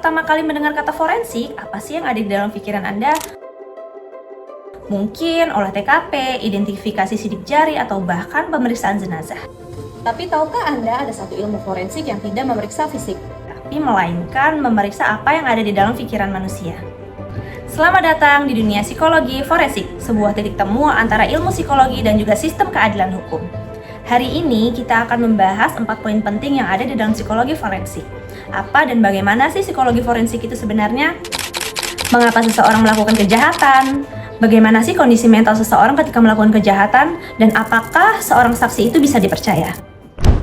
pertama kali mendengar kata forensik, apa sih yang ada di dalam pikiran Anda? Mungkin olah TKP, identifikasi sidik jari, atau bahkan pemeriksaan jenazah. Tapi tahukah Anda ada satu ilmu forensik yang tidak memeriksa fisik? Tapi melainkan memeriksa apa yang ada di dalam pikiran manusia. Selamat datang di dunia psikologi forensik, sebuah titik temu antara ilmu psikologi dan juga sistem keadilan hukum. Hari ini kita akan membahas 4 poin penting yang ada di dalam psikologi forensik. Apa dan bagaimana sih psikologi forensik itu sebenarnya? Mengapa seseorang melakukan kejahatan? Bagaimana sih kondisi mental seseorang ketika melakukan kejahatan? Dan apakah seorang saksi itu bisa dipercaya?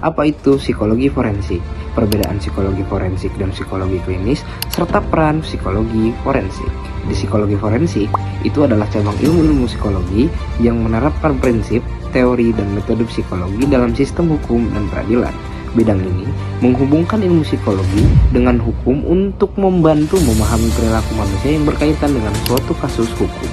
Apa itu psikologi forensik? Perbedaan psikologi forensik dan psikologi klinis, serta peran psikologi forensik. Di psikologi forensik, itu adalah cabang ilmu-ilmu psikologi yang menerapkan prinsip, teori, dan metode psikologi dalam sistem hukum dan peradilan. Bidang ini menghubungkan ilmu psikologi dengan hukum untuk membantu memahami perilaku manusia yang berkaitan dengan suatu kasus hukum.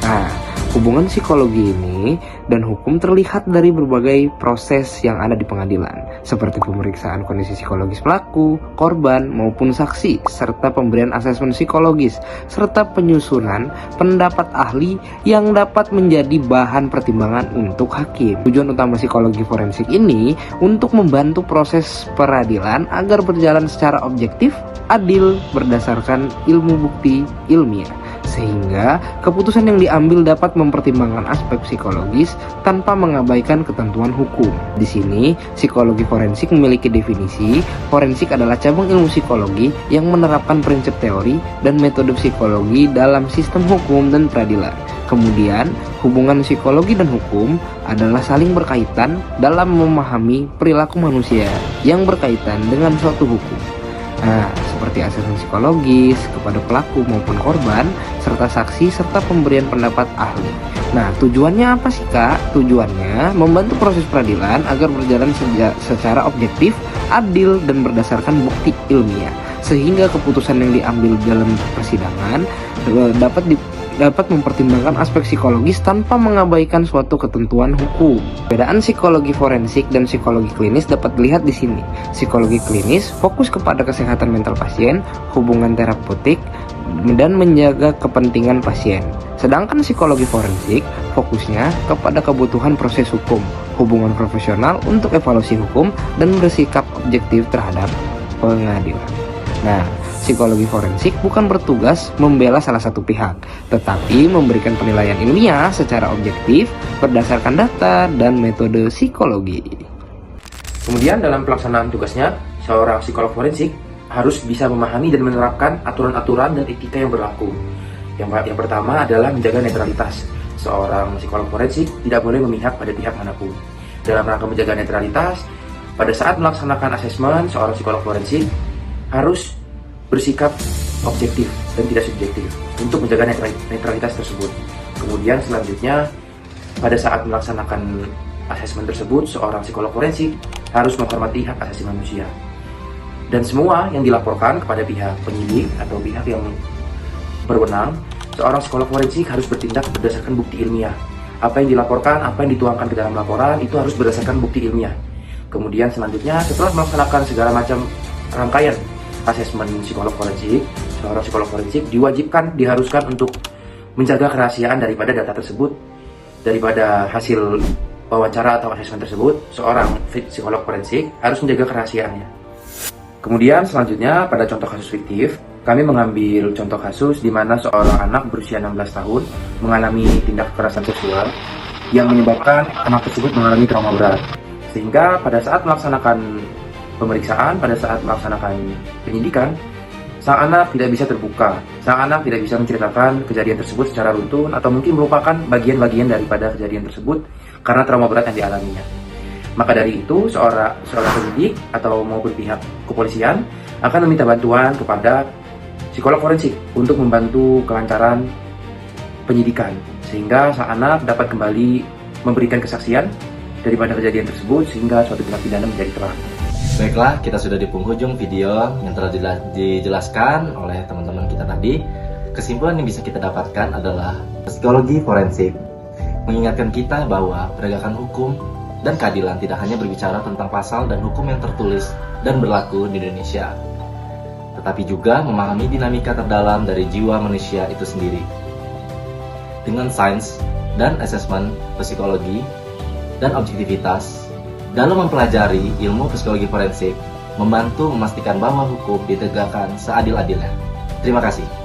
Nah, hubungan psikologi ini dan hukum terlihat dari berbagai proses yang ada di pengadilan, seperti pemeriksaan kondisi psikologis pelaku, korban, maupun saksi, serta pemberian asesmen psikologis, serta penyusunan pendapat ahli yang dapat menjadi bahan pertimbangan untuk hakim. Tujuan utama psikologi forensik ini untuk membantu proses peradilan agar berjalan secara objektif, adil, berdasarkan ilmu bukti ilmiah, sehingga keputusan yang diambil dapat mempertimbangkan aspek psikologis tanpa mengabaikan ketentuan hukum. Di sini, psikologi forensik memiliki definisi. Forensik adalah cabang ilmu psikologi yang menerapkan prinsip teori dan metode psikologi dalam sistem hukum dan peradilan. Kemudian, hubungan psikologi dan hukum adalah saling berkaitan dalam memahami perilaku manusia yang berkaitan dengan suatu hukum. Nah, seperti asesmen psikologis kepada pelaku maupun korban, serta saksi, serta pemberian pendapat ahli. Nah, tujuannya apa sih, Kak? Tujuannya membantu proses peradilan agar berjalan secara objektif, adil, dan berdasarkan bukti ilmiah, sehingga keputusan yang diambil dalam persidangan dapat mempertimbangkan aspek psikologis tanpa mengabaikan suatu ketentuan hukum. Perbedaan psikologi forensik dan psikologi klinis dapat dilihat di sini. Psikologi klinis fokus kepada kesehatan mental pasien, hubungan terapeutik, dan menjaga kepentingan pasien. Sedangkan psikologi forensik fokusnya kepada kebutuhan proses hukum, hubungan profesional untuk evaluasi hukum, dan bersikap objektif terhadap pengadilan. Nah, psikologi forensik bukan bertugas membela salah satu pihak, tetapi memberikan penilaian ilmiah secara objektif berdasarkan data dan metode psikologi. Kemudian dalam pelaksanaan tugasnya, seorang psikolog forensik harus bisa memahami dan menerapkan aturan-aturan dan etika yang berlaku. Yang pertama adalah menjaga netralitas. Seorang psikolog forensik tidak boleh memihak pada pihak manapun. Dalam rangka menjaga netralitas, pada saat melaksanakan asesmen, seorang psikolog forensik harus bersikap objektif dan tidak subjektif untuk menjaga netralitas tersebut. Kemudian selanjutnya, pada saat melaksanakan asesmen tersebut, seorang psikolog forensik harus menghormati hak asasi manusia. Dan semua yang dilaporkan kepada pihak penyidik atau pihak yang berwenang, seorang psikolog forensik harus bertindak berdasarkan bukti ilmiah. Apa yang dilaporkan, apa yang dituangkan ke dalam laporan, itu harus berdasarkan bukti ilmiah. Kemudian selanjutnya, setelah melaksanakan segala macam rangkaian asesmen psikolog forensik, seorang psikolog forensik diharuskan untuk menjaga kerahasiaan daripada data tersebut, daripada hasil wawancara atau asesmen tersebut. Seorang psikolog forensik harus menjaga kerahasiaannya. Kemudian selanjutnya, pada contoh kasus fiktif, kami mengambil contoh kasus di mana seorang anak berusia 16 tahun mengalami tindak kekerasan seksual yang menyebabkan anak tersebut mengalami trauma berat. Sehingga pada saat melaksanakan pemeriksaan, pada saat melaksanakan penyidikan, sang anak tidak bisa terbuka. Sang anak tidak bisa menceritakan kejadian tersebut secara runtun atau mungkin merupakan bagian-bagian daripada kejadian tersebut karena trauma berat yang dialaminya. Maka dari itu, seorang penyidik atau mau berpihak kepolisian akan meminta bantuan kepada psikolog forensik untuk membantu kelancaran penyidikan, sehingga sang anak dapat kembali memberikan kesaksian daripada kejadian tersebut sehingga suatu tindak pidana menjadi terang. Baiklah, kita sudah di penghujung video yang telah dijelaskan oleh teman-teman kita tadi. Kesimpulan yang bisa kita dapatkan adalah psikologi forensik mengingatkan kita bahwa penegakan hukum dan keadilan tidak hanya berbicara tentang pasal dan hukum yang tertulis dan berlaku di Indonesia, tetapi juga memahami dinamika terdalam dari jiwa manusia itu sendiri. Dengan sains dan asesmen psikologi dan objektivitas, dalam mempelajari ilmu psikologi forensik, membantu memastikan bahwa hukum ditegakkan seadil-adilnya. Terima kasih.